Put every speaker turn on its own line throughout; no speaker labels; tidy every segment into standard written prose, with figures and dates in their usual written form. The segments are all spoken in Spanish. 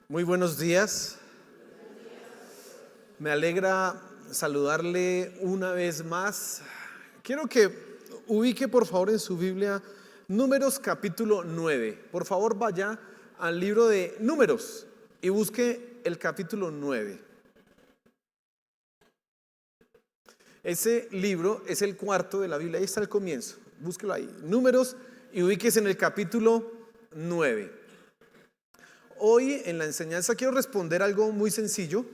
Muy buenos días. Me alegra saludarle una vez más. Quiero que ubique por favor en su Biblia Números capítulo 9. Por favor vaya al libro de Números y busque el capítulo 9. Ese libro es el cuarto de la Biblia, ahí está el comienzo. Búsquelo ahí, Números, y ubíquese en el capítulo 9. Hoy en la enseñanza quiero responder algo muy sencillo,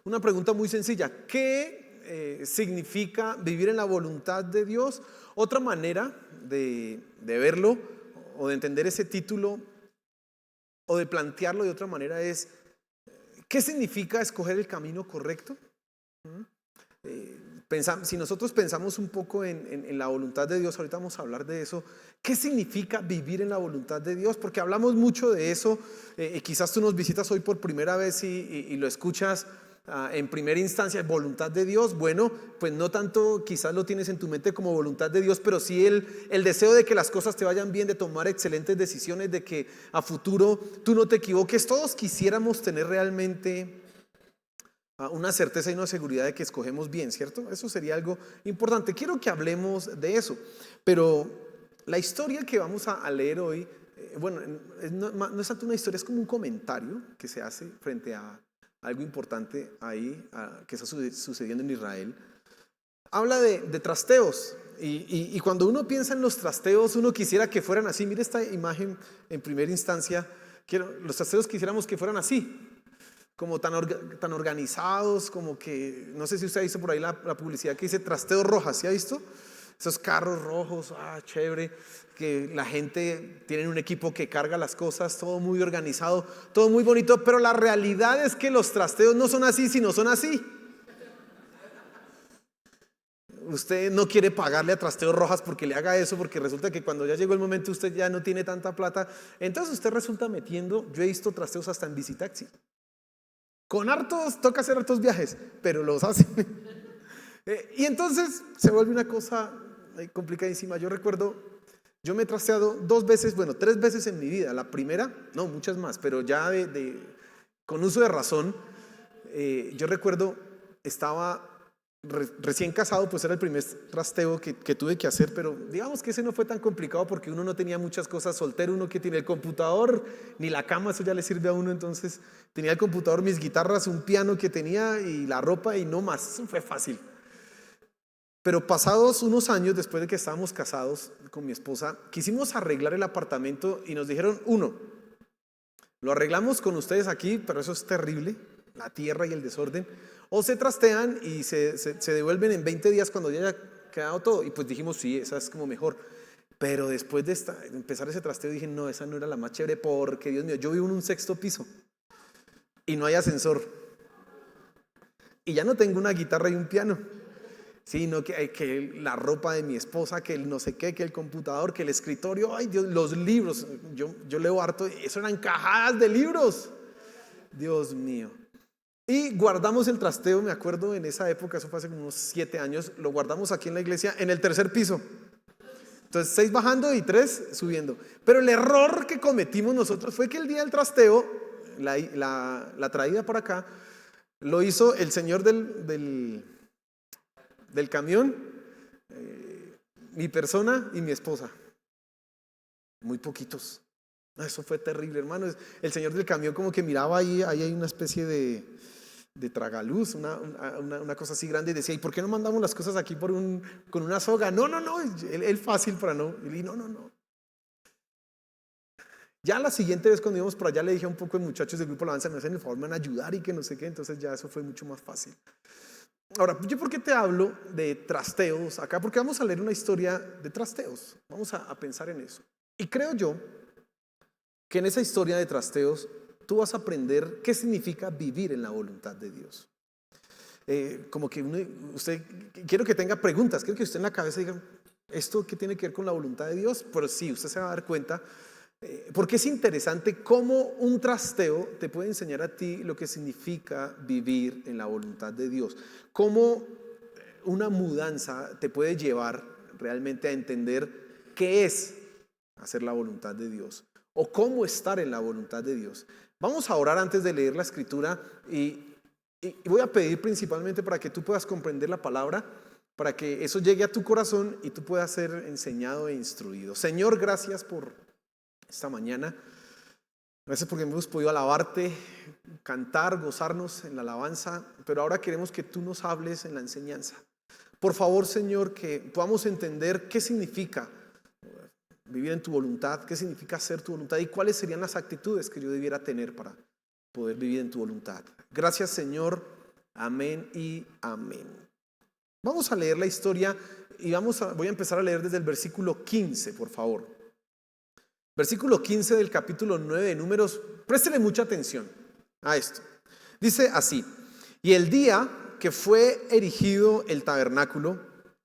una pregunta muy sencilla. ¿Qué significa vivir en la voluntad de Dios? Otra manera de verlo o de entender ese título o de plantearlo de otra manera es: ¿qué significa escoger el camino correcto? Si nosotros pensamos un poco en la voluntad de Dios, ahorita vamos a hablar de eso. ¿Qué significa vivir en la voluntad de Dios? Porque hablamos mucho de eso. Quizás tú nos visitas hoy por primera vez y lo escuchas en primera instancia, voluntad de Dios. Bueno, pues no tanto quizás lo tienes en tu mente como voluntad de Dios, pero sí el deseo de que las cosas te vayan bien, de tomar excelentes decisiones, de que a futuro tú no te equivoques. Todos quisiéramos tener realmente una certeza y una seguridad de que escogemos bien, ¿cierto? Eso sería algo importante. Quiero que hablemos de eso, pero la historia que vamos a leer hoy, bueno, no es tanto una historia, es como un comentario que se hace frente a algo importante ahí que está sucediendo en Israel. Habla de trasteos y cuando uno piensa en los trasteos, uno quisiera que fueran así. Mire esta imagen en primera instancia. Los trasteos quisiéramos que fueran así, como tan organizados, como que, no sé si usted ha visto por ahí la publicidad que dice Trasteos Rojas. ¿Sí ha visto? Esos carros rojos, chévere, que la gente tiene un equipo que carga las cosas, todo muy organizado, todo muy bonito, pero la realidad es que los trasteos no son así, sino son así. Usted no quiere pagarle a Trasteos Rojas porque le haga eso, porque resulta que cuando ya llegó el momento usted ya no tiene tanta plata, entonces usted resulta metiendo. Yo he visto trasteos hasta en bicitaxi. Con hartos, toca hacer hartos viajes, pero los hacen. Y entonces se vuelve una cosa complicadísima. Yo recuerdo, yo me he trasteado 2 veces, bueno, 3 veces en mi vida. La primera, no, muchas más, pero ya con uso de razón. Yo recuerdo, estaba recién casado, pues era el primer trasteo que tuve que hacer, pero digamos que ese no fue tan complicado porque uno no tenía muchas cosas. Soltero, uno que tiene el computador, ni la cama, eso ya le sirve a uno. Entonces tenía el computador, mis guitarras, un piano que tenía y la ropa y no más. Eso fue fácil. Pero pasados unos años, después de que estábamos casados con mi esposa, quisimos arreglar el apartamento y nos dijeron: lo arreglamos con ustedes aquí, pero eso es terrible, la tierra y el desorden, o se trastean y se devuelven en 20 días cuando ya haya quedado todo. Y pues dijimos, sí, esa es como mejor. Pero después de empezar ese trasteo dije, no, esa no era la más chévere, porque Dios mío, yo vivo en un 6º piso y no hay ascensor. Y ya no tengo una guitarra y un piano, sino que la ropa de mi esposa, que el no sé qué, que el computador, que el escritorio, ay Dios, los libros. Yo leo harto, eso eran cajadas de libros. Dios mío. Y guardamos el trasteo, me acuerdo en esa época, eso fue hace como unos 7 años, lo guardamos aquí en la iglesia en el 3er piso. Entonces 6 bajando y 3 subiendo. Pero el error que cometimos nosotros fue que el día del trasteo, la traída por acá, lo hizo el señor del camión, mi persona y mi esposa. Muy poquitos. Eso fue terrible, hermano. El señor del camión como que miraba ahí hay una especie de tragaluz, una cosa así grande, y decía: ¿y por qué no mandamos las cosas aquí con una soga? No, él fácil para no. Y no. Ya la siguiente vez cuando íbamos por allá le dije a un poco de muchachos del grupo Alabanza: me hacen el favor, me van a ayudar y que no sé qué. Entonces ya eso fue mucho más fácil. Ahora, ¿yo por qué te hablo de trasteos acá? Porque vamos a leer una historia de trasteos. Vamos a pensar en eso. Y creo yo que en esa historia de trasteos tú vas a aprender qué significa vivir en la voluntad de Dios. Como que usted, quiero que tenga preguntas, quiero que usted en la cabeza diga: ¿esto qué tiene que ver con la voluntad de Dios? Pero sí, usted se va a dar cuenta, porque es interesante cómo un trasteo te puede enseñar a ti lo que significa vivir en la voluntad de Dios. Cómo una mudanza te puede llevar realmente a entender qué es hacer la voluntad de Dios o cómo estar en la voluntad de Dios. Vamos a orar antes de leer la escritura y voy a pedir principalmente para que tú puedas comprender la palabra, para que eso llegue a tu corazón y tú puedas ser enseñado e instruido. Señor, gracias por esta mañana. Gracias porque hemos podido alabarte, cantar, gozarnos en la alabanza, pero ahora queremos que tú nos hables en la enseñanza. Por favor, Señor, que podamos entender qué significa vivir en tu voluntad, qué significa hacer tu voluntad y cuáles serían las actitudes que yo debiera tener para poder vivir en tu voluntad. Gracias, Señor. Amén y amén. Vamos a leer la historia y voy a empezar a leer desde el versículo 15, por favor. Versículo 15 del capítulo 9 de Números. Préstele mucha atención a esto. Dice así: y el día que fue erigido el tabernáculo,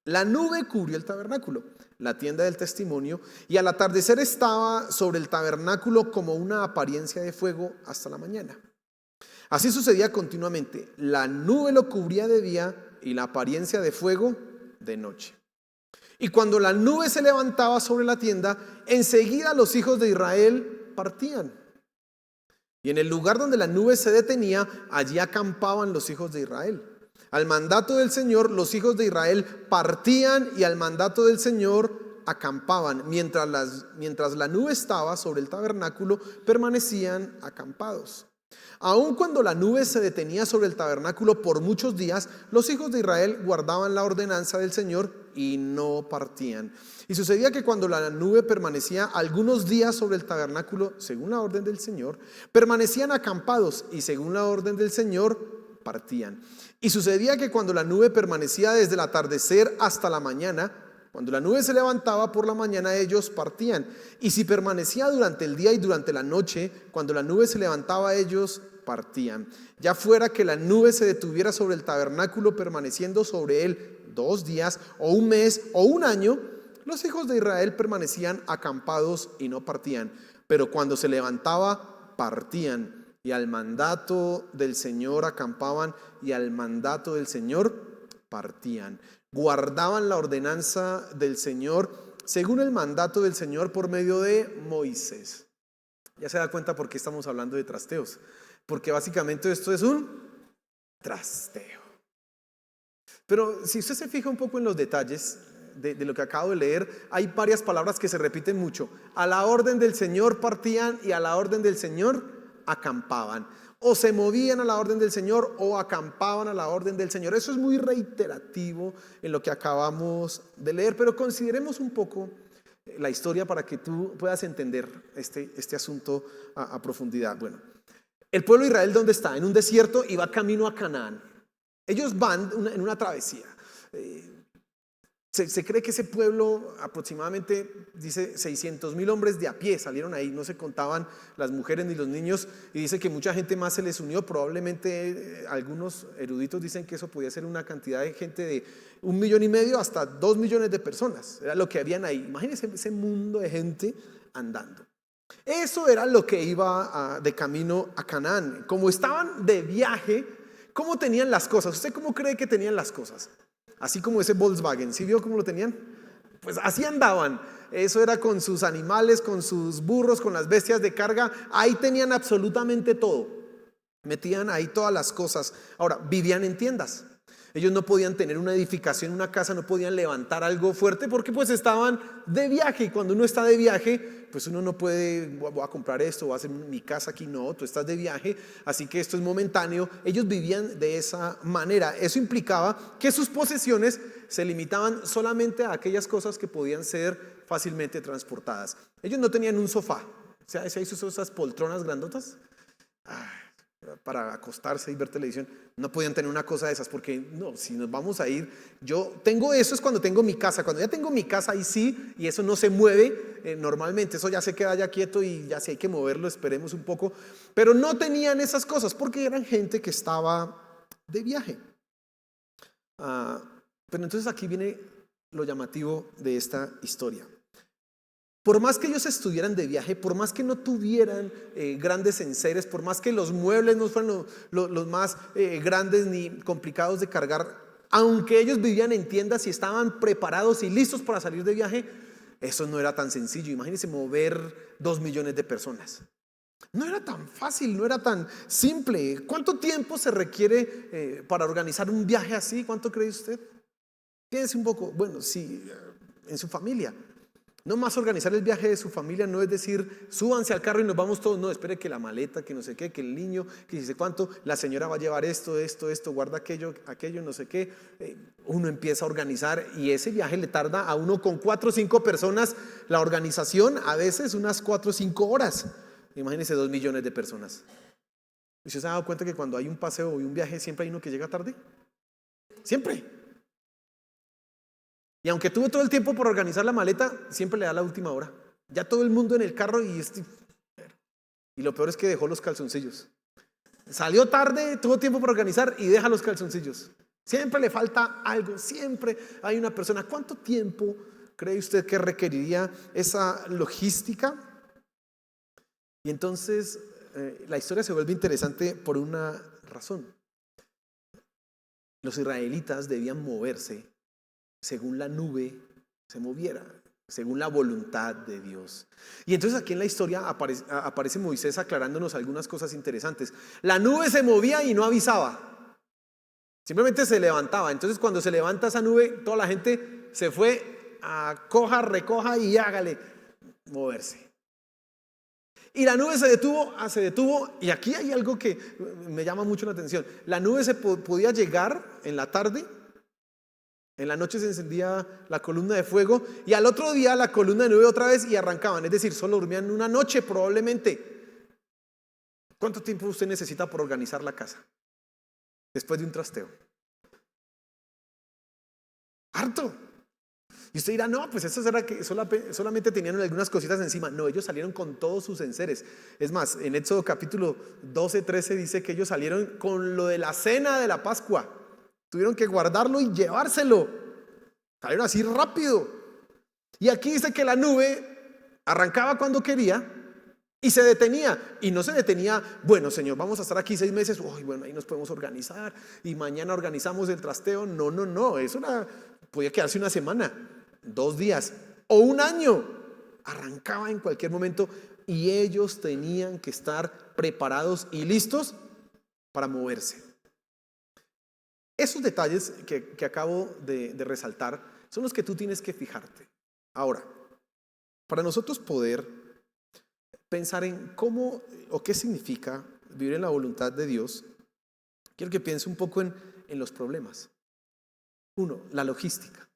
la nube cubrió el tabernáculo, la tienda del testimonio, y al atardecer estaba sobre el tabernáculo como una apariencia de fuego hasta la mañana. Así sucedía continuamente. La nube lo cubría de día y la apariencia de fuego de noche. Y cuando la nube se levantaba sobre la tienda, enseguida los hijos de Israel partían. Y en el lugar donde la nube se detenía, allí acampaban los hijos de Israel. Al mandato del Señor, los hijos de Israel partían y al mandato del Señor acampaban. Mientras la nube estaba sobre el tabernáculo, permanecían acampados. Aun cuando la nube se detenía sobre el tabernáculo por muchos días, los hijos de Israel guardaban la ordenanza del Señor y no partían. Y sucedía que cuando la nube permanecía algunos días sobre el tabernáculo, según la orden del Señor, permanecían acampados y según la orden del Señor, partían. Y sucedía que cuando la nube permanecía desde el atardecer hasta la mañana, cuando la nube se levantaba por la mañana, ellos partían. Y si permanecía durante el día y durante la noche, cuando la nube se levantaba, ellos partían. Ya fuera que la nube se detuviera sobre el tabernáculo, permaneciendo sobre él 2 días, o 1 mes, o 1 año, los hijos de Israel permanecían acampados y no partían. Pero cuando se levantaba, partían. Y al mandato del Señor acampaban, y al mandato del Señor partían. Guardaban la ordenanza del Señor según el mandato del Señor por medio de Moisés. Ya se da cuenta por qué estamos hablando de trasteos, porque básicamente esto es un trasteo. Pero si usted se fija un poco en los detalles de lo que acabo de leer, hay varias palabras que se repiten mucho. A la orden del Señor partían y a la orden del Señor acampaban. O se movían a la orden del Señor o acampaban a la orden del Señor. Eso es muy reiterativo en lo que acabamos de leer, pero consideremos un poco la historia para que tú puedas entender este asunto a profundidad. Bueno, el pueblo de Israel, ¿dónde está? En un desierto y va camino a Canaán. Ellos van en una travesía. Se cree que ese pueblo aproximadamente, dice, 600,000 hombres de a pie salieron ahí, no se contaban las mujeres ni los niños, y dice que mucha gente más se les unió. Probablemente algunos eruditos dicen que eso podía ser una cantidad de gente de 1,5 millones hasta 2 millones de personas. Era lo que habían ahí. Imagínense ese mundo de gente andando. Eso era lo que iba de camino a Canaán. Como estaban de viaje, ¿cómo tenían las cosas? ¿Usted cómo cree que tenían las cosas? Así como ese Volkswagen, ¿sí vio cómo lo tenían? Pues así andaban. Eso era con sus animales, con sus burros, con las bestias de carga. Ahí tenían absolutamente todo. Metían ahí todas las cosas. Ahora, vivían en tiendas. Ellos no podían tener una edificación, una casa, no podían levantar algo fuerte porque pues estaban de viaje. Y cuando uno está de viaje, pues uno no puede, voy a comprar esto, voy a hacer mi casa aquí. No, tú estás de viaje, así que esto es momentáneo. Ellos vivían de esa manera. Eso implicaba que sus posesiones se limitaban solamente a aquellas cosas que podían ser fácilmente transportadas. Ellos no tenían un sofá. O sea, esas poltronas grandotas para acostarse y ver televisión. No podían tener una cosa de esas porque no, si nos vamos a ir, yo tengo eso es cuando tengo mi casa. Cuando ya tengo mi casa ahí sí, y eso no se mueve normalmente, eso ya se queda ya quieto y ya si hay que moverlo esperemos un poco, pero no tenían esas cosas porque eran gente que estaba de viaje. Pero entonces aquí viene lo llamativo de esta historia. Por más que ellos estuvieran de viaje, por más que no tuvieran grandes enseres, por más que los muebles no fueran los más grandes ni complicados de cargar, aunque ellos vivían en tiendas y estaban preparados y listos para salir de viaje, eso no era tan sencillo. Imagínense mover 2 millones de personas. No era tan fácil, no era tan simple. ¿Cuánto tiempo se requiere para organizar un viaje así? ¿Cuánto cree usted? Piense un poco, bueno, sí, en su familia. No más organizar el viaje de su familia no es decir, súbanse al carro y nos vamos todos. No, espere que la maleta, que no sé qué, que el niño, que dice cuánto, la señora va a llevar esto, guarda aquello, no sé qué. Uno empieza a organizar y ese viaje le tarda a uno con 4 o 5 personas. La organización a veces unas 4 o 5 horas. Imagínense 2 millones de personas. ¿Y usted se ha dado cuenta que cuando hay un paseo y un viaje siempre hay uno que llega tarde? Siempre. Y aunque tuvo todo el tiempo por organizar la maleta, siempre le da la última hora. Ya todo el mundo en el carro y lo peor es que dejó los calzoncillos. Salió tarde, tuvo tiempo por organizar y deja los calzoncillos. Siempre le falta algo, siempre hay una persona. ¿Cuánto tiempo cree usted que requeriría esa logística? Y entonces la historia se vuelve interesante por una razón. Los israelitas debían moverse según la nube se moviera, según la voluntad de Dios. Y entonces aquí en la historia aparece Moisés aclarándonos algunas cosas interesantes. La nube se movía y no avisaba, simplemente se levantaba. Entonces cuando se levanta esa nube, toda la gente se fue a recoja y hágale moverse. Y la nube se detuvo, y aquí hay algo que me llama mucho la atención. La nube podía llegar en la tarde. En la noche se encendía la columna de fuego y al otro día la columna de nube otra vez y arrancaban. Es decir, solo dormían una noche probablemente. ¿Cuánto tiempo usted necesita por organizar la casa después de un trasteo? Harto. Y usted dirá, no, pues eso era que solamente tenían algunas cositas encima. No, ellos salieron con todos sus enseres. Es más, en Éxodo capítulo 12, 13 dice que ellos salieron con lo de la cena de la Pascua. Tuvieron que guardarlo y llevárselo. Salieron así rápido. Y aquí dice que la nube arrancaba cuando quería y se detenía. Y no se detenía, bueno, Señor, vamos a estar aquí 6 meses. Uy, bueno, ahí nos podemos organizar y mañana organizamos el trasteo. No. Eso podía quedarse una semana, 2 días o un año. Arrancaba en cualquier momento y ellos tenían que estar preparados y listos para moverse. Esos detalles que acabo de resaltar son los que tú tienes que fijarte. Ahora, para nosotros poder pensar en cómo o qué significa vivir en la voluntad de Dios, quiero que piense un poco en los problemas. 1, la logística.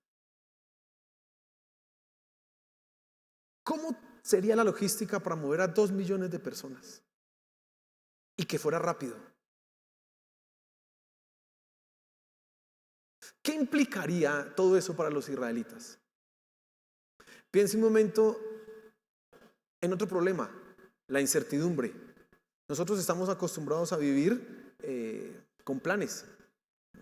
¿Cómo sería la logística para mover a 2 millones de personas? Y que fuera rápido. ¿Qué implicaría todo eso para los israelitas? Piense un momento en otro problema, la incertidumbre. Nosotros estamos acostumbrados a vivir con planes.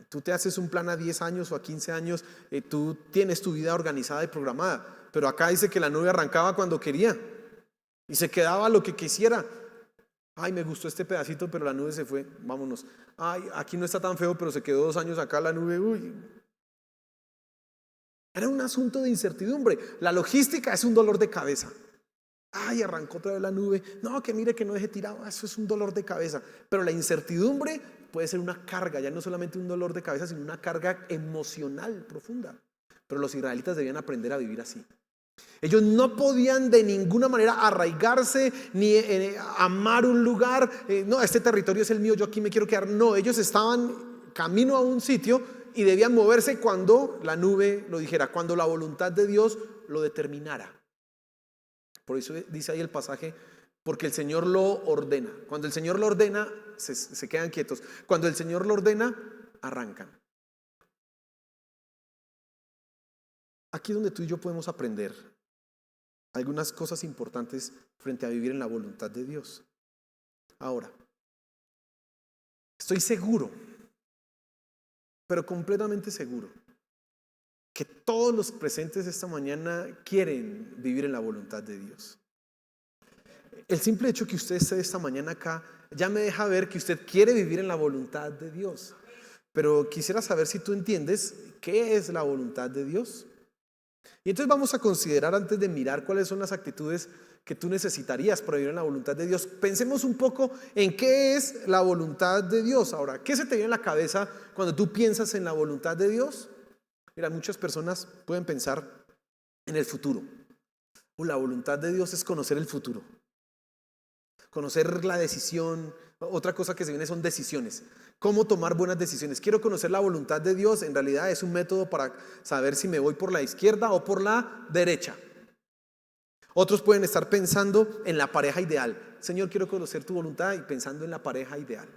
Tú te haces un plan a 10 años o a 15 años, tú tienes tu vida organizada y programada, pero acá dice que la nube arrancaba cuando quería y se quedaba lo que quisiera. Ay, me gustó este pedacito, pero la nube se fue, vámonos. Ay, aquí no está tan feo, pero se quedó 2 años acá la nube. Uy. Era un asunto de incertidumbre. La logística es un dolor de cabeza. Ay, arrancó otra vez la nube. No, que mire que no deje tirado. Eso es un dolor de cabeza. Pero la incertidumbre puede ser una carga, ya no solamente un dolor de cabeza, sino una carga emocional profunda. Pero los israelitas debían aprender a vivir así. Ellos no podían de ninguna manera arraigarse ni amar un lugar. No, este territorio es el mío, yo aquí me quiero quedar. No, ellos estaban camino a un sitio y debían moverse cuando la nube lo dijera, cuando la voluntad de Dios lo determinara. Por eso dice ahí el pasaje, porque el Señor lo ordena. Cuando el Señor lo ordena, se quedan quietos. Cuando el Señor lo ordena, arrancan. Aquí es donde tú y yo podemos aprender algunas cosas importantes frente a vivir en la voluntad de Dios. Ahora, estoy seguro, pero completamente seguro, que todos los presentes esta mañana quieren vivir en la voluntad de Dios. El simple hecho que usted esté esta mañana acá ya me deja ver que usted quiere vivir en la voluntad de Dios. Pero quisiera saber si tú entiendes qué es la voluntad de Dios. Y entonces vamos a considerar, antes de mirar cuáles son las actitudes que tú necesitarías para vivir en la voluntad de Dios, pensemos un poco en qué es la voluntad de Dios. Ahora, ¿qué se te viene en la cabeza cuando tú piensas en la voluntad de Dios? Mira, muchas personas pueden pensar en el futuro. La voluntad de Dios es conocer el futuro, conocer la decisión. Otra cosa que se viene son decisiones. ¿Cómo tomar buenas decisiones? Quiero conocer la voluntad de Dios. En realidad es un método para saber si me voy por la izquierda o por la derecha. Otros pueden estar pensando en la pareja ideal. Señor, quiero conocer tu voluntad, y pensando en la pareja ideal.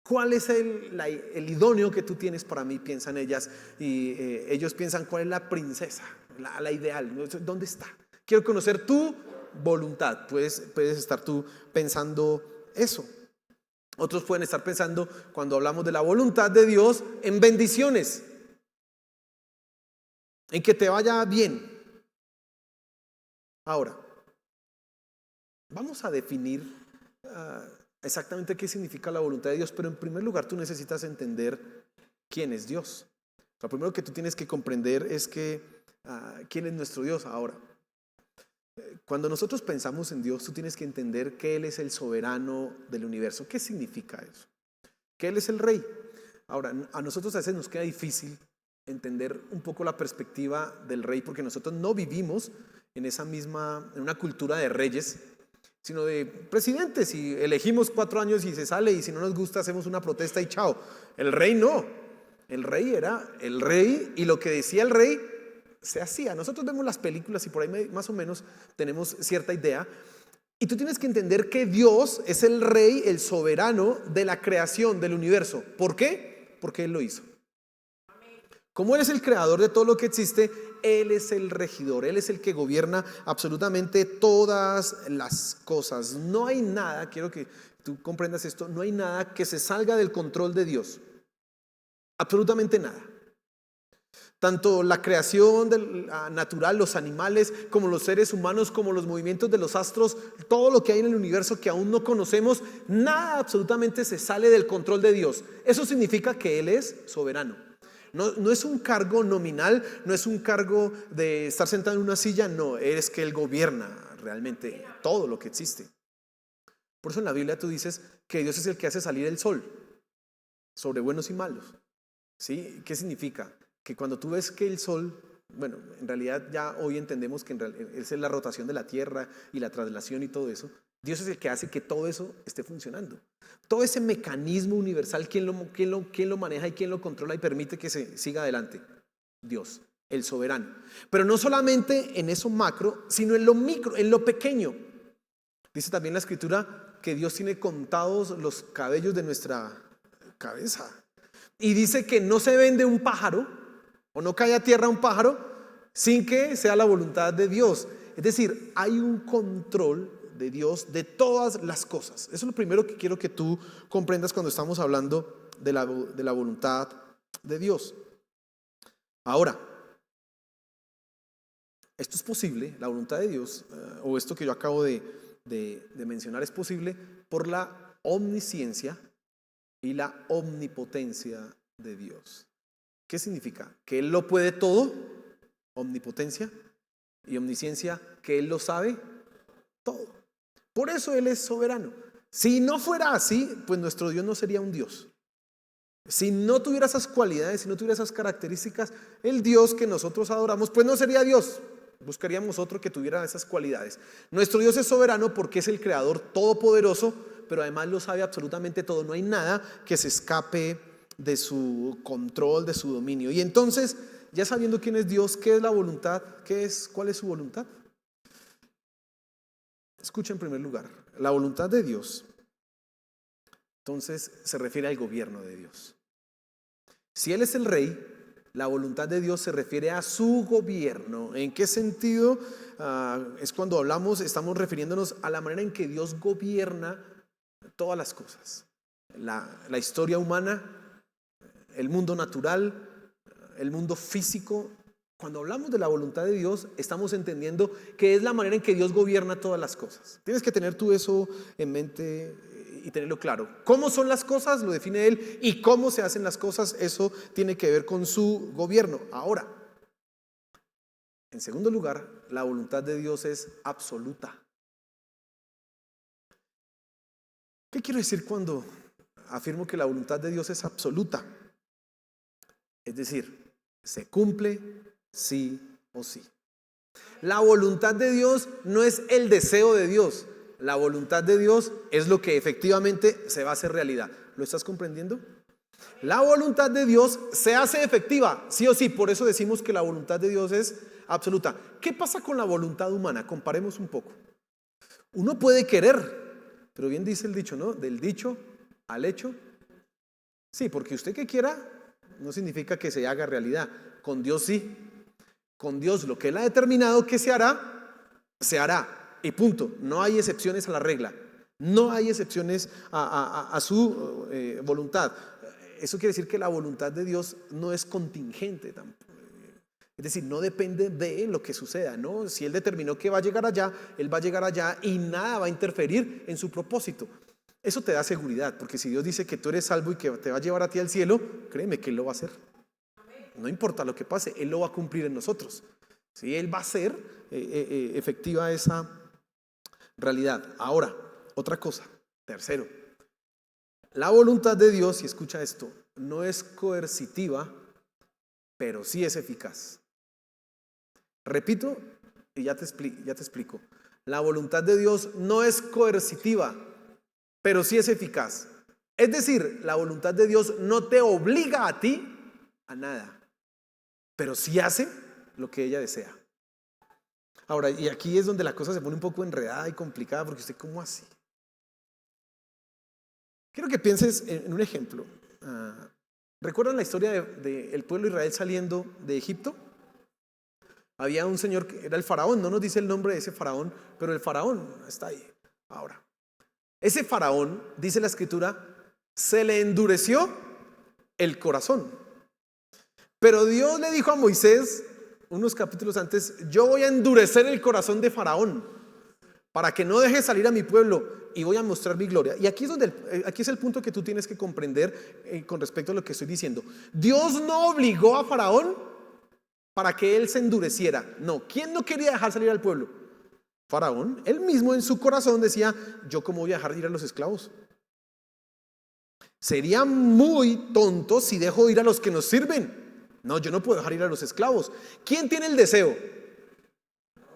¿Cuál es el idóneo que tú tienes para mí? Piensan ellas, y ellos piensan cuál es la princesa, la ideal. ¿Dónde está? Quiero conocer tu voluntad. Puedes estar tú pensando eso. Otros pueden estar pensando, cuando hablamos de la voluntad de Dios, en bendiciones, en que te vaya bien. Ahora, vamos a definir exactamente qué significa la voluntad de Dios, pero en primer lugar tú necesitas entender quién es Dios. Lo primero que tú tienes que comprender es que quién es nuestro Dios. Ahora, cuando nosotros pensamos en Dios, tú tienes que entender que Él es el soberano del universo. ¿Qué significa eso? Que Él es el rey. Ahora, a nosotros a veces nos queda difícil entender un poco la perspectiva del rey, porque nosotros no vivimos en una cultura de reyes, sino de presidentes, y elegimos 4 años y se sale, y si no nos gusta hacemos una protesta y chao. El rey no. El rey era el rey, y lo que decía el rey se hacía. Nosotros vemos las películas y por ahí más o menos tenemos cierta idea. Y tú tienes que entender que Dios es el rey, el soberano de la creación del universo. ¿Por qué? Porque Él lo hizo. Como Él es el creador de todo lo que existe, Él es el regidor, Él es el que gobierna absolutamente todas las cosas. No hay nada, quiero que tú comprendas esto, no hay nada que se salga del control de Dios. Absolutamente nada. Tanto la creación natural, los animales, como los seres humanos, como los movimientos de los astros, todo lo que hay en el universo que aún no conocemos, nada absolutamente se sale del control de Dios. Eso significa que Él es soberano. No es un cargo nominal, no es un cargo de estar sentado en una silla, no, es que Él gobierna realmente todo lo que existe. Por eso en la Biblia tú dices que Dios es el que hace salir el sol sobre buenos y malos. ¿Sí? ¿Qué significa? Que cuando tú ves que el sol, bueno, en realidad ya hoy entendemos que es la rotación de la tierra y la traslación y todo eso. Dios es el que hace que todo eso esté funcionando. Todo ese mecanismo universal, ¿quién lo maneja y quién lo controla y permite que se siga adelante? Dios, el soberano. Pero no solamente en eso macro, sino en lo micro, en lo pequeño. Dice también la Escritura que Dios tiene contados los cabellos de nuestra cabeza. Y dice que no se vende un pájaro, o no cae a tierra un pájaro, sin que sea la voluntad de Dios. Es decir, hay un control de Dios de todas las cosas. Eso es lo primero que quiero que tú comprendas cuando estamos hablando de la voluntad de Dios. Ahora, esto es posible, la voluntad de Dios, o esto que yo acabo de mencionar, es posible por la omnisciencia y la omnipotencia de Dios. ¿Qué significa? Que Él lo puede todo, omnipotencia, y omnisciencia, que Él lo sabe todo. Por eso Él es soberano. Si no fuera así, pues nuestro Dios no sería un Dios. Si no tuviera esas cualidades, si no tuviera esas características, el Dios que nosotros adoramos, pues no sería Dios. Buscaríamos otro que tuviera esas cualidades. Nuestro Dios es soberano porque es el creador todopoderoso, pero además lo sabe absolutamente todo. No hay nada que se escape de su control, de su dominio. Y entonces, ya sabiendo quién es Dios, ¿qué es la voluntad? ¿Cuál es su voluntad? Escucha, en primer lugar, la voluntad de Dios, entonces se refiere al gobierno de Dios. Si Él es el rey, la voluntad de Dios se refiere a su gobierno. ¿En qué sentido? Es cuando estamos refiriéndonos a la manera en que Dios gobierna todas las cosas. La historia humana, el mundo natural, el mundo físico. Cuando hablamos de la voluntad de Dios, estamos entendiendo que es la manera en que Dios gobierna todas las cosas. Tienes que tener tú eso en mente y tenerlo claro. ¿Cómo son las cosas? Lo define Él. Y cómo se hacen las cosas, eso tiene que ver con su gobierno. Ahora, En segundo lugar, la voluntad de Dios es absoluta. ¿Qué quiero decir cuando afirmo que la voluntad de Dios es absoluta? Es decir, se cumple sí o sí. La voluntad de Dios no es el deseo de Dios. La voluntad de Dios es lo que efectivamente se va a hacer realidad. ¿Lo estás comprendiendo? La voluntad de Dios se hace efectiva, sí o sí. Por eso decimos que la voluntad de Dios es absoluta. ¿Qué pasa con la voluntad humana? Comparemos un poco. Uno puede querer, pero bien dice el dicho, ¿no? Del dicho al hecho. Sí, porque usted que quiera no significa que se haga realidad. Con Dios sí. Con Dios lo que Él ha determinado que se hará. Y punto. No hay excepciones a la regla. No hay excepciones a su voluntad. Eso quiere decir que la voluntad de Dios no es contingente tampoco. Es decir, no depende de lo que suceda, ¿no? Si Él determinó que va a llegar allá, Él va a llegar allá y nada va a interferir en su propósito. Eso te da seguridad, porque si Dios dice que tú eres salvo y que te va a llevar a ti al cielo, créeme que Él lo va a hacer. No importa lo que pase, Él lo va a cumplir en nosotros. ¿Sí? Él va a hacer efectiva esa realidad. Ahora, otra cosa, tercero, la voluntad de Dios, y escucha esto, no es coercitiva, pero sí es eficaz. Repito y ya te explico. La voluntad de Dios no es coercitiva, pero sí es eficaz. Es decir, la voluntad de Dios no te obliga a ti a nada, pero sí hace lo que ella desea. Ahora, y aquí es donde la cosa se pone un poco enredada y complicada, porque usted, ¿cómo así? Quiero que pienses en un ejemplo. ¿Recuerdan la historia del pueblo de Israel saliendo de Egipto? Había un señor que era el faraón, no nos dice el nombre de ese faraón, pero el faraón está ahí. Ahora, ese faraón, dice la escritura, se le endureció el corazón. Pero Dios le dijo a Moisés, unos capítulos antes, yo voy a endurecer el corazón de faraón para que no deje salir a mi pueblo y voy a mostrar mi gloria. Y aquí es el punto que tú tienes que comprender con respecto a lo que estoy diciendo. Dios no obligó a faraón para que él se endureciera. No, ¿quién no quería dejar salir al pueblo? Faraón. Él mismo en su corazón decía, yo cómo voy a dejar ir a los esclavos. Sería muy tonto si dejo ir a los que nos sirven. No, yo no puedo dejar ir a los esclavos. ¿Quién tiene el deseo?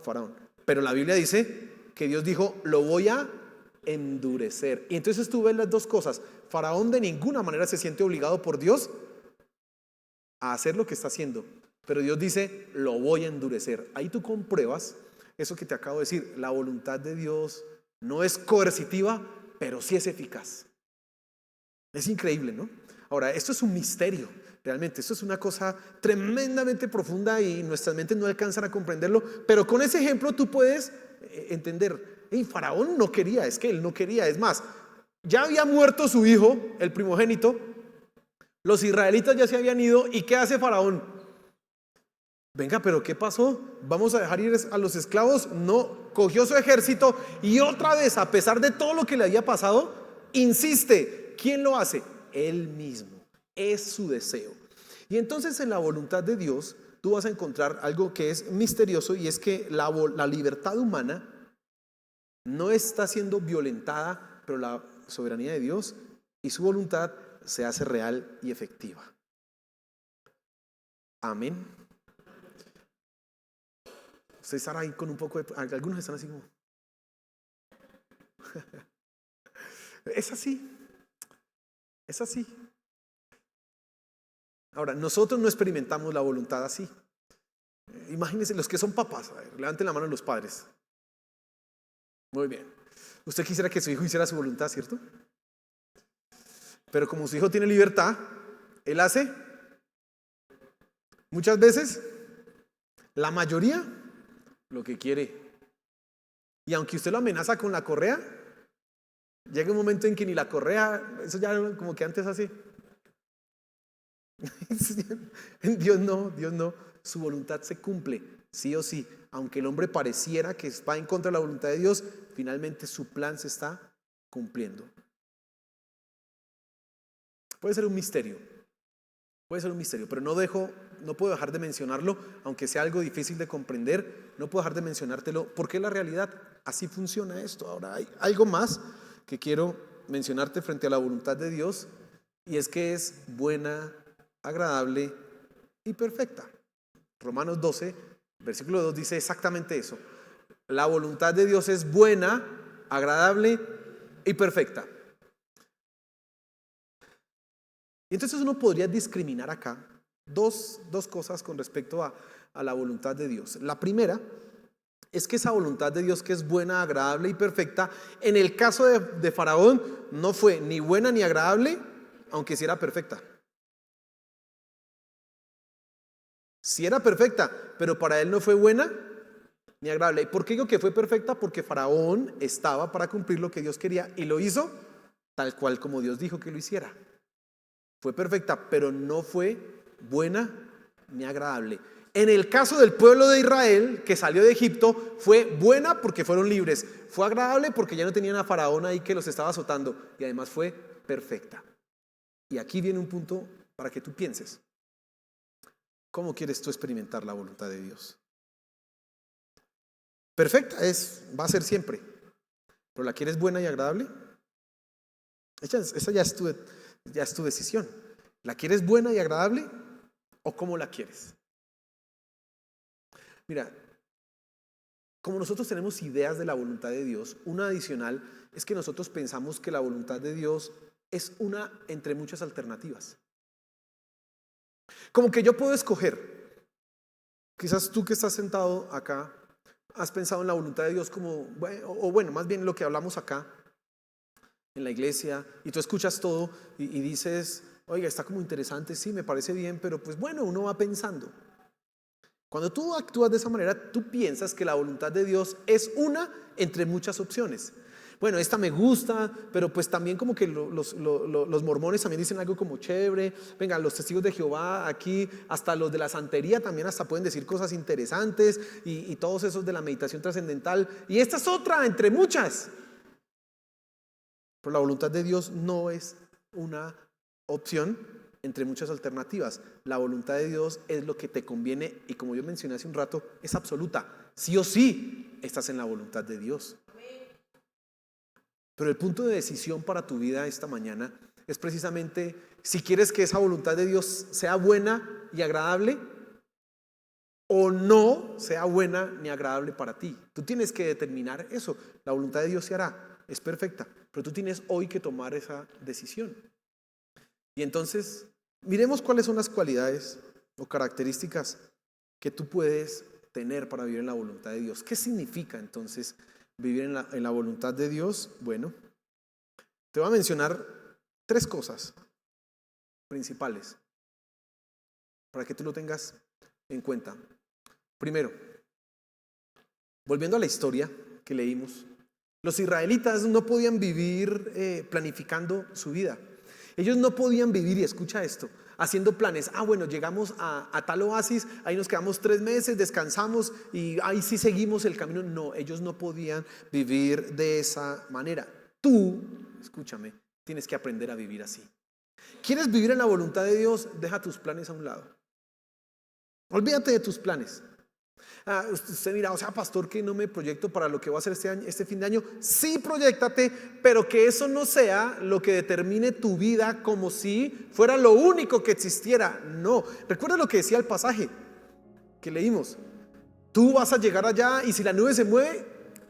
Faraón. Pero la Biblia dice que Dios dijo, lo voy a endurecer. Y entonces tú ves las dos cosas. Faraón de ninguna manera se siente obligado por Dios a hacer lo que está haciendo. Pero Dios dice, lo voy a endurecer. Ahí tú compruebas eso que te acabo de decir. La voluntad de Dios no es coercitiva, pero sí es eficaz. Es increíble, ¿no? Ahora, esto es un misterio. Realmente, esto es una cosa tremendamente profunda y nuestras mentes no alcanzan a comprenderlo. Pero con ese ejemplo tú puedes entender. Faraón no quería, es que él no quería. Es más, ya había muerto su hijo, el primogénito. Los israelitas ya se habían ido. ¿Y qué hace Faraón? Venga, pero ¿qué pasó? ¿Vamos a dejar ir a los esclavos? No, cogió su ejército y otra vez, a pesar de todo lo que le había pasado, insiste. ¿Quién lo hace? Él mismo. Es su deseo. Y entonces en la voluntad de Dios tú vas a encontrar algo que es misterioso, y es que la libertad humana no está siendo violentada, pero la soberanía de Dios y su voluntad se hace real y efectiva. Amén. Ustedes están ahí con un poco de... Algunos están así como... Es así. Es así. Ahora, nosotros no experimentamos la voluntad así. Imagínense los que son papás. A ver, levanten la mano los padres. Muy bien. Usted quisiera que su hijo hiciera su voluntad, ¿cierto? Pero como su hijo tiene libertad, él hace muchas veces, la mayoría, lo que quiere. Y aunque usted lo amenaza con la correa, llega un momento en que ni la correa, eso ya como que antes así. Dios no, su voluntad se cumple, sí o sí. Aunque el hombre pareciera que va en contra de la voluntad de Dios, finalmente su plan se está cumpliendo. Puede ser un misterio, pero no dejo no puedo dejar de mencionarlo, aunque sea algo difícil de comprender, no puedo dejar de mencionártelo, porque es la realidad, así funciona esto. Ahora hay algo más que quiero mencionarte frente a la voluntad de Dios, y es que es buena, agradable y perfecta. Romanos 12, versículo 2 dice exactamente eso. La voluntad de Dios es buena, agradable y perfecta. Y entonces uno podría discriminar acá dos cosas con respecto a la voluntad de Dios. La primera es que esa voluntad de Dios, que es buena, agradable y perfecta, en el caso de Faraón no fue ni buena ni agradable, aunque sí era perfecta. Sí era perfecta, pero para él no fue buena ni agradable. ¿Y por qué digo que fue perfecta? Porque Faraón estaba para cumplir lo que Dios quería y lo hizo tal cual como Dios dijo que lo hiciera. Fue perfecta, pero no fue buena ni agradable. En el caso del pueblo de Israel que salió de Egipto, fue buena porque fueron libres. Fue agradable porque ya no tenían a Faraón ahí que los estaba azotando. Y además fue perfecta. Y aquí viene un punto para que tú pienses. ¿Cómo quieres tú experimentar la voluntad de Dios? Perfecta va a ser siempre. ¿Pero la quieres buena y agradable? Esa ya es tu decisión. ¿La quieres buena y agradable? ¿O cómo la quieres? Mira, como nosotros tenemos ideas de la voluntad de Dios, una adicional es que nosotros pensamos que la voluntad de Dios es una entre muchas alternativas. Como que yo puedo escoger. Quizás tú que estás sentado acá has pensado en la voluntad de Dios como, bueno, más bien lo que hablamos acá en la iglesia, y tú escuchas todo y dices, oiga, está como interesante, sí, me parece bien, pero pues bueno, uno va pensando. Cuando tú actúas de esa manera, tú piensas que la voluntad de Dios es una entre muchas opciones. Bueno, esta me gusta, pero pues también como que los mormones también dicen algo como chévere. Venga, los testigos de Jehová aquí, hasta los de la santería también hasta pueden decir cosas interesantes y todos esos de la meditación trascendental. Y esta es otra entre muchas. Pero la voluntad de Dios no es una opción entre muchas alternativas. La voluntad de Dios es lo que te conviene y como yo mencioné hace un rato, es absoluta. Sí o sí estás en la voluntad de Dios. Pero el punto de decisión para tu vida esta mañana es precisamente si quieres que esa voluntad de Dios sea buena y agradable o no sea buena ni agradable para ti. Tú tienes que determinar eso. La voluntad de Dios se hará, es perfecta, pero tú tienes hoy que tomar esa decisión. Y entonces, miremos cuáles son las cualidades o características que tú puedes tener para vivir en la voluntad de Dios. ¿Qué significa entonces vivir en la voluntad de Dios? Bueno, te voy a mencionar 3 cosas principales para que tú lo tengas en cuenta. Primero, volviendo a la historia que leímos, los israelitas no podían vivir planificando su vida. Ellos no podían vivir, y escucha esto, haciendo planes. Bueno, llegamos a tal oasis, ahí nos quedamos 3 meses, descansamos y ahí sí seguimos el camino. No, ellos no podían vivir de esa manera. Tú, escúchame, tienes que aprender a vivir así. ¿Quieres vivir en la voluntad de Dios? Deja tus planes a un lado. Olvídate de tus planes. Usted mira, pastor, que no me proyecto para lo que voy a hacer este fin de año. Sí, proyéctate, pero que eso no sea lo que determine tu vida como si fuera lo único que existiera. No, recuerda lo que decía el pasaje que leímos. Tú vas a llegar allá y si la nube se mueve,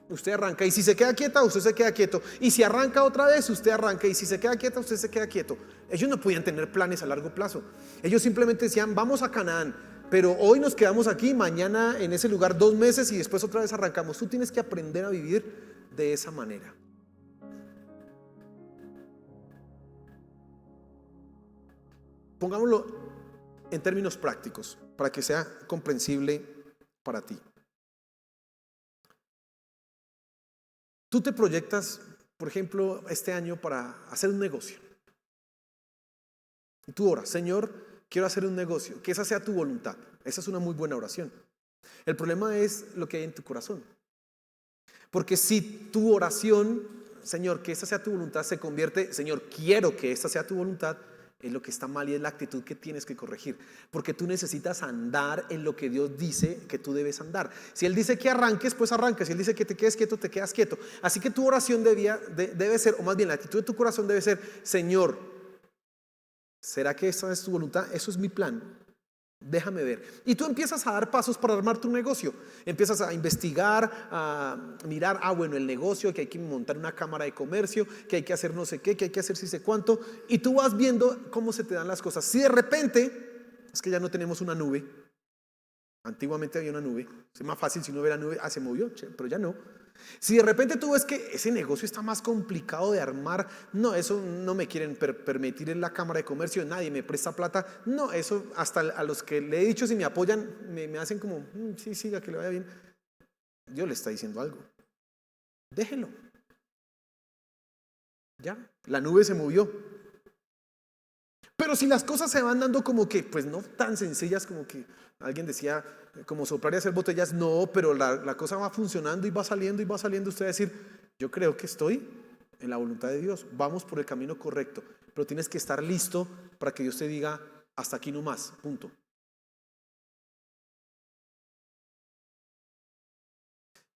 usted arranca. Y si se queda quieta, usted se queda quieto. Y si arranca otra vez, usted arranca. Y si se queda quieta, usted se queda quieto. Ellos no podían tener planes a largo plazo. Ellos simplemente decían, vamos a Canaán. Pero hoy nos quedamos aquí, mañana en ese lugar 2 meses y después otra vez arrancamos. Tú tienes que aprender a vivir de esa manera. Pongámoslo en términos prácticos para que sea comprensible para ti. Tú te proyectas, por ejemplo, este año para hacer un negocio. Y tú oras, Señor, quiero hacer un negocio, que esa sea tu voluntad. Esa es una muy buena oración. El problema es lo que hay en tu corazón. Porque si tu oración, Señor, que esa sea tu voluntad, se convierte, Señor, quiero que esta sea tu voluntad, es lo que está mal y es la actitud que tienes que corregir. Porque tú necesitas andar en lo que Dios dice que tú debes andar. Si Él dice que arranques, pues arranques. Si Él dice que te quedes quieto, te quedas quieto. Así que tu oración debe ser, o más bien la actitud de tu corazón debe ser: Señor, ¿será que esta es tu voluntad? Eso es mi plan. Déjame ver. Y tú empiezas a dar pasos para armar tu negocio. Empiezas a investigar, a mirar, bueno, el negocio, que hay que montar una cámara de comercio, que hay que hacer no sé qué, que hay que hacer si sé cuánto. Y tú vas viendo cómo se te dan las cosas. Si de repente, es que ya no tenemos una nube. Antiguamente había una nube. Es más fácil si no hubiera nube. Se movió, pero ya no. Si de repente tú ves que ese negocio está más complicado de armar, no, eso no me quieren permitir en la cámara de comercio, nadie me presta plata, no, eso hasta a los que le he dicho si me apoyan, me hacen como, sí, siga, que le vaya bien. Dios le está diciendo algo. Déjelo. Ya, la nube se movió. Pero si las cosas se van dando como que, pues no tan sencillas como que alguien decía, como soplar y hacer botellas, no, pero la cosa va funcionando y va saliendo, usted va a decir: yo creo que estoy en la voluntad de Dios, vamos por el camino correcto, pero tienes que estar listo para que Dios te diga: hasta aquí no más, punto.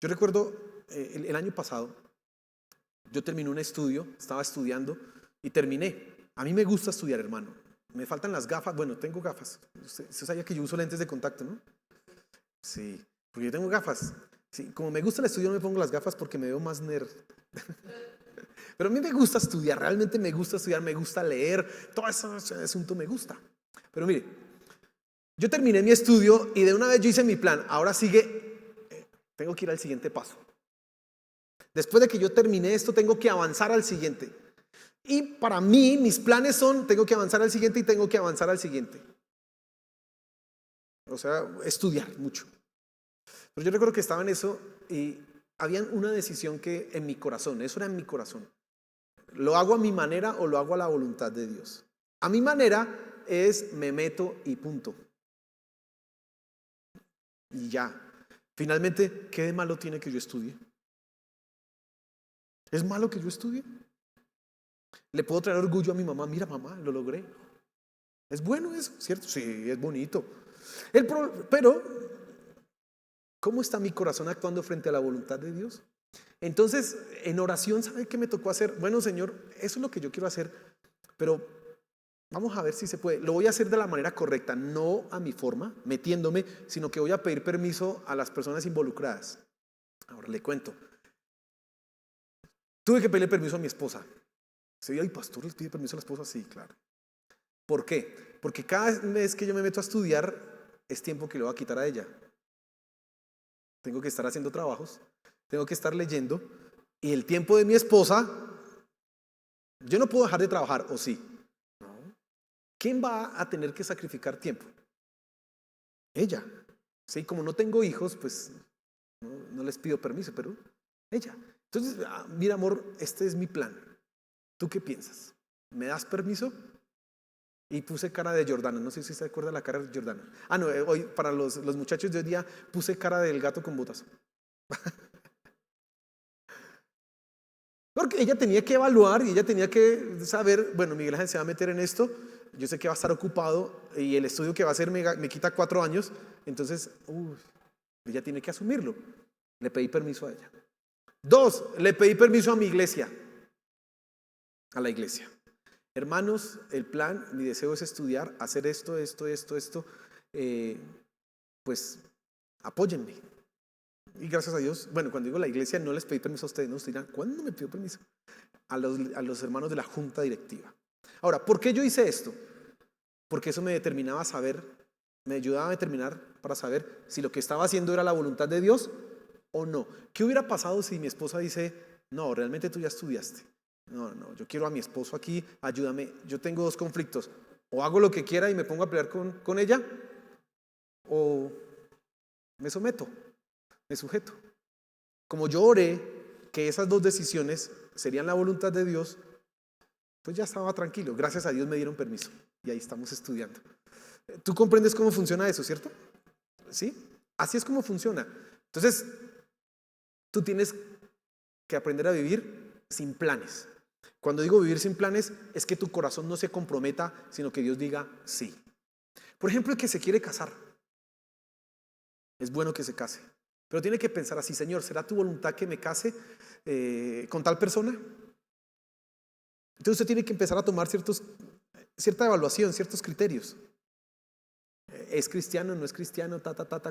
Yo recuerdo el año pasado, yo terminé un estudio, estaba estudiando y terminé. A mí me gusta estudiar, hermano. Me faltan las gafas. Bueno, tengo gafas. Usted sabía que yo uso lentes de contacto, ¿no? Sí, porque yo tengo gafas. Sí, como me gusta el estudio, no me pongo las gafas porque me veo más nerd. Pero a mí me gusta estudiar, realmente me gusta estudiar, me gusta leer. Todo ese asunto me gusta. Pero mire, yo terminé mi estudio y de una vez yo hice mi plan. Ahora tengo que ir al siguiente paso. Después de que yo terminé esto, tengo que avanzar al siguiente. Y para mí, mis planes son: tengo que avanzar al siguiente y tengo que avanzar al siguiente. O sea, estudiar mucho. Pero yo recuerdo que estaba en eso y había una decisión que en mi corazón, eso era en mi corazón: ¿lo hago a mi manera o lo hago a la voluntad de Dios? A mi manera es me meto y punto. Y ya. Finalmente, ¿qué de malo tiene que yo estudie? ¿Es malo que yo estudie? ¿Le puedo traer orgullo a mi mamá? Mira, mamá, lo logré. ¿Es bueno eso? ¿Cierto? Sí, es bonito. Pero, ¿cómo está mi corazón actuando frente a la voluntad de Dios? Entonces, en oración, ¿sabe qué me tocó hacer? Bueno, Señor, eso es lo que yo quiero hacer, pero vamos a ver si se puede. Lo voy a hacer de la manera correcta, no a mi forma, metiéndome, sino que voy a pedir permiso a las personas involucradas. Ahora le cuento. Tuve que pedirle permiso a mi esposa. ¿Sí? ¿El pastor les pide permiso a la esposa? Sí, claro. ¿Por qué? Porque cada vez que yo me meto a estudiar, es tiempo que le voy a quitar a ella. Tengo que estar haciendo trabajos, tengo que estar leyendo, y el tiempo de mi esposa, yo no puedo dejar de trabajar, ¿o sí? No. ¿Quién va a tener que sacrificar tiempo? Ella. Sí, como no tengo hijos, pues no les pido permiso, pero ella. Entonces, mira, amor, este es mi plan. ¿Tú qué piensas? ¿Me das permiso? Y puse cara de Jordana. No sé si se acuerda la cara de Jordana. No, hoy para los muchachos de hoy día puse cara del gato con botas. Porque ella tenía que evaluar y ella tenía que saber: bueno, Miguel Ángel se va a meter en esto, yo sé que va a estar ocupado y el estudio que va a hacer me quita 4 años, entonces ella tiene que asumirlo. Le pedí permiso a ella. 2, le pedí permiso a mi iglesia, a la iglesia. Hermanos, el plan, mi deseo es estudiar, hacer esto, pues apóyenme. Y gracias a Dios, bueno, cuando digo la iglesia, no les pedí permiso a ustedes, no, ustedes dirán: ¿cuándo me pidió permiso? A los hermanos de la junta directiva. Ahora, ¿por qué yo hice esto? Porque eso me determinaba a saber, me ayudaba a determinar para saber si lo que estaba haciendo era la voluntad de Dios o no. ¿Qué hubiera pasado si mi esposa dice: no, realmente tú ya estudiaste? No, yo quiero a mi esposo aquí, ayúdame, yo tengo 2 conflictos. O hago lo que quiera y me pongo a pelear con ella, o me someto, me sujeto. Como yo oré que esas 2 decisiones serían la voluntad de Dios, pues ya estaba tranquilo. Gracias a Dios me dieron permiso y ahí estamos estudiando. ¿Tú comprendes cómo funciona eso, cierto? ¿Sí? Así es como funciona. Entonces, tú tienes que aprender a vivir sin planes. Cuando digo vivir sin planes, es que tu corazón no se comprometa, sino que Dios diga sí. Por ejemplo, el que se quiere casar. Es bueno que se case, pero tiene que pensar así: Señor, ¿será tu voluntad que me case con tal persona? Entonces usted tiene que empezar a tomar cierta evaluación, ciertos criterios. ¿Es cristiano? ¿No es cristiano?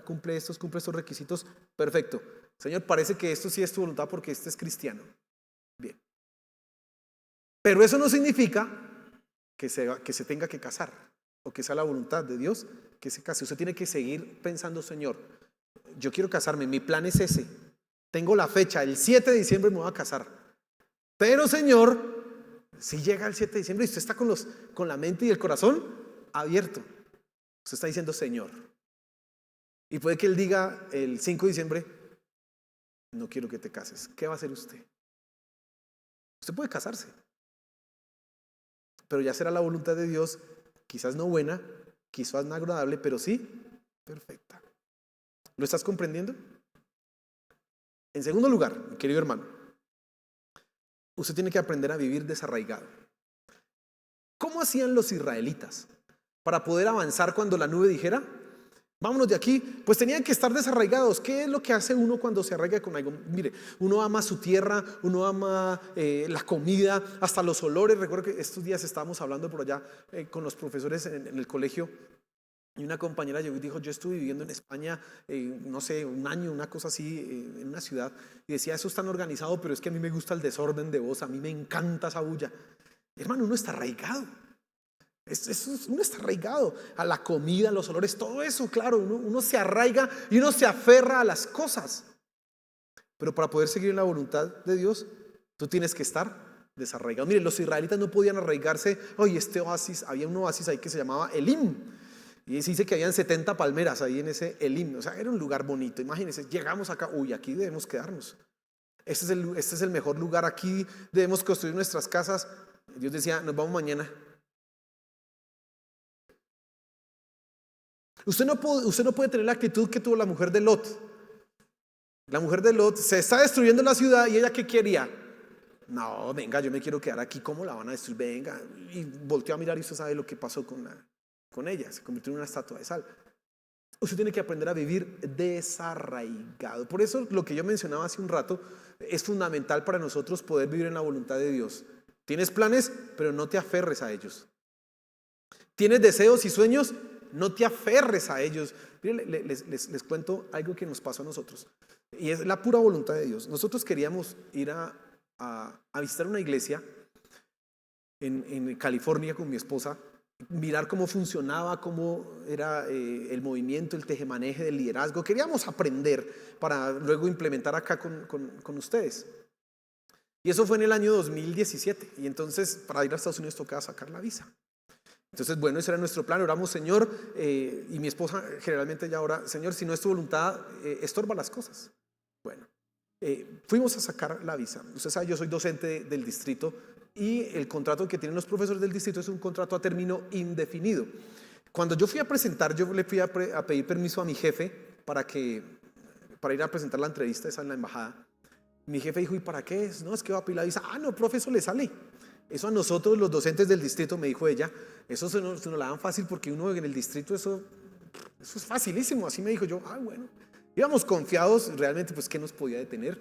Cumple estos requisitos. Perfecto. Señor, parece que esto sí es tu voluntad porque este es cristiano. Bien. Pero eso no significa que se tenga que casar o que sea la voluntad de Dios que se case. Usted tiene que seguir pensando: Señor, yo quiero casarme, mi plan es ese. Tengo la fecha, el 7 de diciembre me voy a casar. Pero Señor, si llega el 7 de diciembre y usted está con la mente y el corazón abierto, usted está diciendo Señor. Y puede que Él diga el 5 de diciembre: no quiero que te cases. ¿Qué va a hacer usted? Usted puede casarse, pero ya será la voluntad de Dios, quizás no buena, quizás no agradable, pero sí perfecta. ¿Lo estás comprendiendo? En segundo lugar, mi querido hermano, usted tiene que aprender a vivir desarraigado. ¿Cómo hacían los israelitas para poder avanzar cuando la nube dijera: vámonos de aquí? Pues tenían que estar desarraigados. ¿Qué es lo que hace uno cuando se arraiga con algo? Mire, uno ama su tierra, uno ama la comida, hasta los olores. Recuerdo que estos días estábamos hablando por allá con los profesores en el colegio, y una compañera llegó y dijo: yo estuve viviendo en España, no sé, un año, una cosa así, en una ciudad, y decía: eso es tan organizado, pero es que a mí me gusta el desorden de voz, a mí me encanta esa bulla. Hermano, uno está arraigado. Uno está arraigado a la comida, a los olores, todo eso, claro, uno se arraiga y uno se aferra a las cosas. Pero para poder seguir en la voluntad de Dios, tú tienes que estar desarraigado. Mire, los israelitas no podían arraigarse. Oye, este oasis, había un oasis ahí que se llamaba Elim, y se dice que habían 70 palmeras ahí en ese Elim. O sea, era un lugar bonito. Imagínense, llegamos acá, uy, aquí debemos quedarnos. Este es el mejor lugar, aquí debemos construir nuestras casas. Dios decía: nos vamos mañana. Usted no puede tener la actitud que tuvo la mujer de Lot. La mujer de Lot: se está destruyendo la ciudad, y ella, ¿qué quería? No, venga, yo me quiero quedar aquí. ¿Cómo la van a destruir? Venga. Y volteó a mirar y usted sabe lo que pasó con ella. Se convirtió en una estatua de sal. Usted tiene que aprender a vivir desarraigado. Por eso lo que yo mencionaba hace un rato es fundamental para nosotros poder vivir en la voluntad de Dios. Tienes planes, pero no te aferres a ellos. Tienes deseos y sueños, no te aferres a ellos. Miren, les cuento algo que nos pasó a nosotros, y es la pura voluntad de Dios. Nosotros queríamos ir a visitar una iglesia en California con mi esposa, mirar cómo funcionaba, cómo era el movimiento, el tejemaneje del liderazgo. Queríamos aprender para luego implementar acá con ustedes. Y eso fue en el año 2017. Y entonces, para ir a Estados Unidos tocaba sacar la visa. Entonces, bueno, ese era nuestro plan. Oramos: Señor, y mi esposa generalmente ya ora: Señor, si no es tu voluntad, estorba las cosas. Bueno, fuimos a sacar la visa. Usted sabe, yo soy docente del distrito, y el contrato que tienen los profesores del distrito es un contrato a término indefinido. Cuando yo fui a presentar, yo le fui a pedir permiso a mi jefe para ir a presentar la entrevista esa en la embajada. Mi jefe dijo: ¿y para qué es? No, es que va a pedir la visa. Ah, no, profe, eso le sale. Eso a nosotros, los docentes del distrito, me dijo ella, eso se nos la dan fácil, porque uno en el distrito eso es facilísimo. Así me dijo. Yo: ah, bueno. Íbamos confiados. Realmente, pues, ¿qué nos podía detener?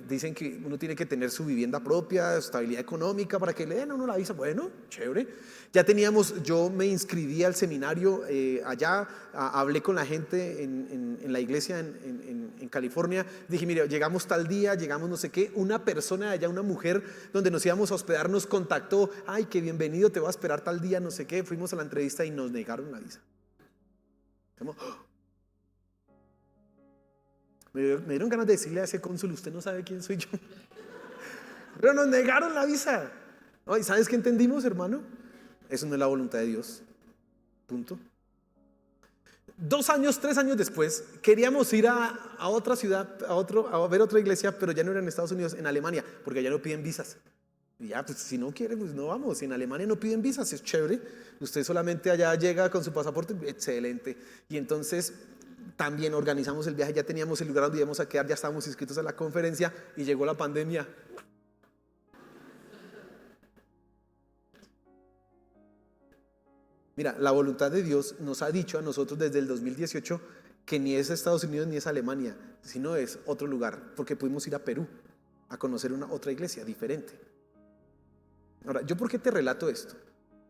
Dicen que uno tiene que tener su vivienda propia, estabilidad económica, para que le den a uno la visa. Bueno, chévere. Ya teníamos, yo me inscribí al seminario allá, hablé con la gente en la iglesia en California. Dije: mire, llegamos tal día, llegamos no sé qué. Una persona de allá, una mujer, donde nos íbamos a hospedar, nos contactó: ay, qué bienvenido, te voy a esperar tal día, no sé qué. Fuimos a la entrevista y nos negaron la visa. Me dieron ganas de decirle a ese cónsul: usted no sabe quién soy yo. Pero nos negaron la visa. ¿Y sabes qué entendimos, hermano? Eso no es la voluntad de Dios. Punto. 2 años, 3 años después, queríamos ir a otra ciudad, a ver otra iglesia, pero ya no era en Estados Unidos, en Alemania, porque allá no piden visas. Y ya, pues si no quiere, pues no vamos. En Alemania no piden visas, es chévere. Usted solamente allá llega con su pasaporte, excelente. Y entonces también organizamos el viaje, ya teníamos el lugar donde íbamos a quedar, ya estábamos inscritos a la conferencia, y llegó la pandemia. Mira, la voluntad de Dios nos ha dicho a nosotros desde el 2018 que ni es Estados Unidos ni es Alemania, sino es otro lugar, porque pudimos ir a Perú a conocer otra iglesia diferente. Ahora, ¿yo por qué te relato esto?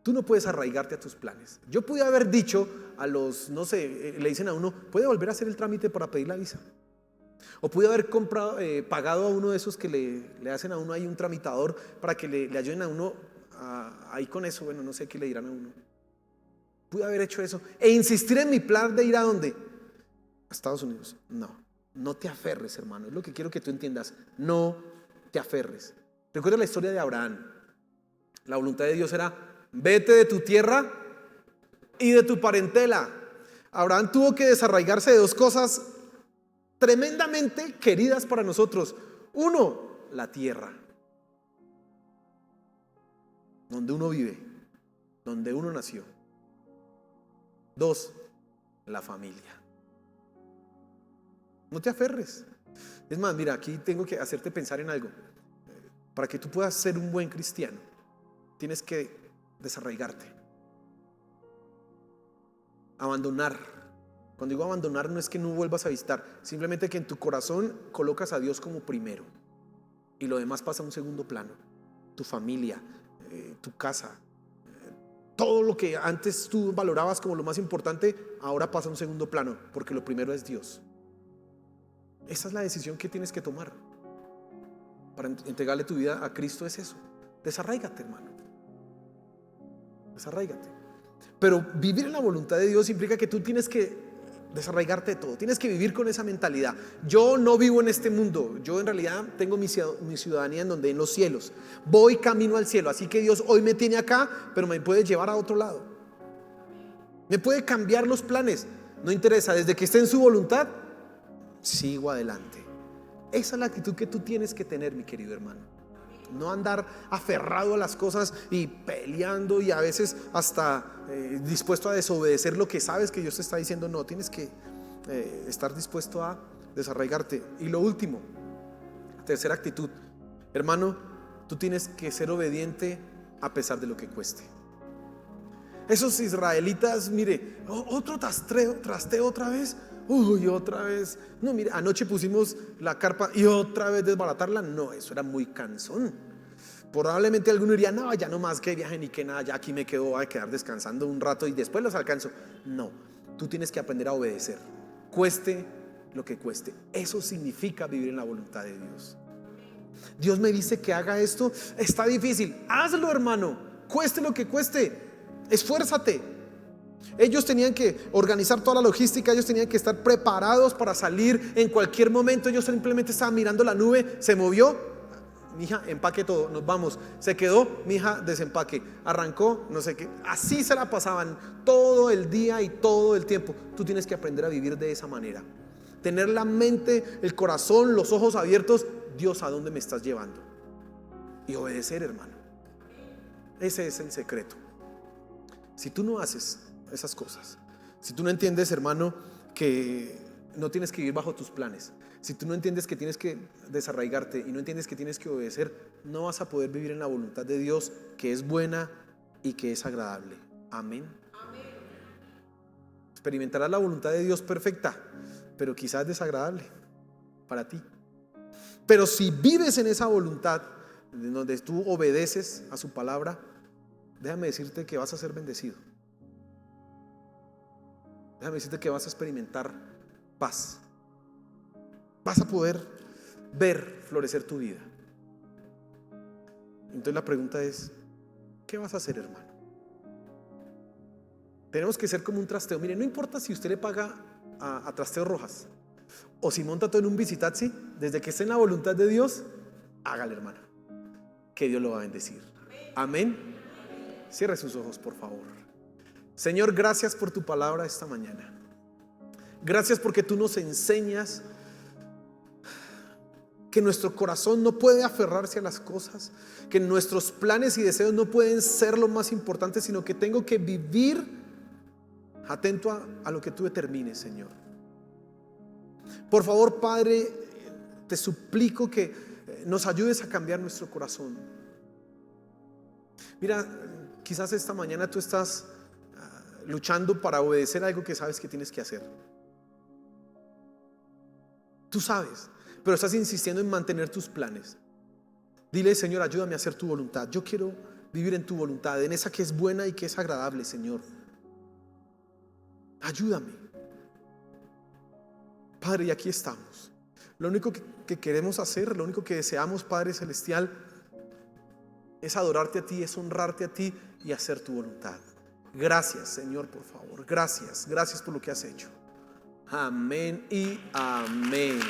Tú no puedes arraigarte a tus planes. Yo pude haber dicho a los, no sé, le dicen a uno, puede volver a hacer el trámite para pedir la visa. O pude haber pagado a uno de esos que le hacen a uno ahí un tramitador para que le ayuden a uno ahí con eso. Bueno, no sé qué le dirán a uno. Pude haber hecho eso e insistir en mi plan de ir ¿a dónde? A Estados Unidos. No te aferres, hermano. Es lo que quiero que tú entiendas. No te aferres. Recuerda la historia de Abraham. La voluntad de Dios era: vete de tu tierra y de tu parentela. Abraham tuvo que desarraigarse de dos cosas tremendamente queridas para nosotros. Uno, la tierra, donde uno vive, donde uno nació. Dos, la familia. No te aferres. Es más, mira, aquí tengo que hacerte pensar en algo. Para que tú puedas ser un buen cristiano, tienes que desarraigarte, abandonar. Cuando digo abandonar, no es que no vuelvas a visitar, simplemente que en tu corazón colocas a Dios como primero y lo demás pasa a un segundo plano. Tu familia, tu casa, todo lo que antes tú valorabas como lo más importante, ahora pasa a un segundo plano, porque lo primero es Dios. Esa es la decisión que tienes que tomar para entregarle tu vida a Cristo. Es eso. Desarráigate, hermano. Desarráigate. Pero vivir en la voluntad de Dios implica que tú tienes que desarraigarte de todo. Tienes que vivir con esa mentalidad. Yo no vivo en este mundo. Yo en realidad tengo mi ciudadanía en los cielos. Voy camino al cielo. Así que Dios hoy me tiene acá, pero me puede llevar a otro lado. Me puede cambiar los planes. No interesa. Desde que esté en su voluntad, sigo adelante. Esa es la actitud que tú tienes que tener, mi querido hermano. No andar aferrado a las cosas y peleando y a veces hasta dispuesto a desobedecer lo que sabes que Dios te está diciendo. No, tienes que estar dispuesto a desarraigarte. Y lo último, tercera actitud, hermano, tú tienes que ser obediente a pesar de lo que cueste. Esos israelitas, mire, otro trasteo otra vez. Uy, otra vez. No, mire, anoche pusimos la carpa y otra vez desbaratarla. No, eso era muy cansón. Probablemente alguno diría: no, ya no más que viaje ni que nada, ya aquí me quedo, voy a quedar descansando un rato y después los alcanzo. No, tú tienes que aprender a obedecer, cueste lo que cueste. Eso significa vivir en la voluntad de Dios. Dios me dice que haga esto, está difícil, hazlo, hermano, cueste lo que cueste, esfuérzate. Ellos tenían que organizar toda la logística, ellos tenían que estar preparados para salir en cualquier momento. Ellos simplemente estaban mirando la nube, se movió, mija, empaque todo, nos vamos. Se quedó, mija, desempaque. Arrancó, no sé qué. Así se la pasaban todo el día y todo el tiempo. Tú tienes que aprender a vivir de esa manera. Tener la mente, el corazón, los ojos abiertos. Dios, ¿a dónde me estás llevando? Y obedecer, hermano. Ese es el secreto. Si tú no haces esas cosas, si tú no entiendes, hermano, que no tienes que vivir bajo tus planes, si tú no entiendes que tienes que desarraigarte y no entiendes que tienes que obedecer, no vas a poder vivir en la voluntad de Dios, que es buena y que es agradable. Amén. Experimentarás la voluntad de Dios perfecta, pero quizás desagradable para ti. Pero si vives en esa voluntad donde tú obedeces a su palabra, déjame decirte que vas a ser bendecido. Déjame decirte que vas a experimentar paz. Vas a poder ver florecer tu vida. Entonces la pregunta es: ¿qué vas a hacer, hermano? Tenemos que ser como un trasteo. Mire, no importa si usted le paga a Trasteo Rojas o si monta todo en un visitaxi, desde que esté en la voluntad de Dios, hágale, hermano, que Dios lo va a bendecir. Amén. Cierre sus ojos, por favor. Señor, gracias por tu palabra esta mañana. Gracias porque tú nos enseñas que nuestro corazón no puede aferrarse a las cosas, que nuestros planes y deseos no pueden ser lo más importante, sino que tengo que vivir atento a lo que tú determines, Señor. Por favor, Padre, te suplico que nos ayudes a cambiar nuestro corazón. Mira, quizás esta mañana tú estás luchando para obedecer algo que sabes que tienes que hacer. Tú sabes, pero estás insistiendo en mantener tus planes. Dile: Señor, ayúdame a hacer tu voluntad. Yo quiero vivir en tu voluntad, en esa que es buena y que es agradable, Señor. Ayúdame. Padre, y aquí estamos. Lo único que queremos hacer, lo único que deseamos, Padre Celestial, es adorarte a ti, es honrarte a ti y hacer tu voluntad. Gracias, Señor, por favor. Gracias por lo que has hecho. Amén y amén.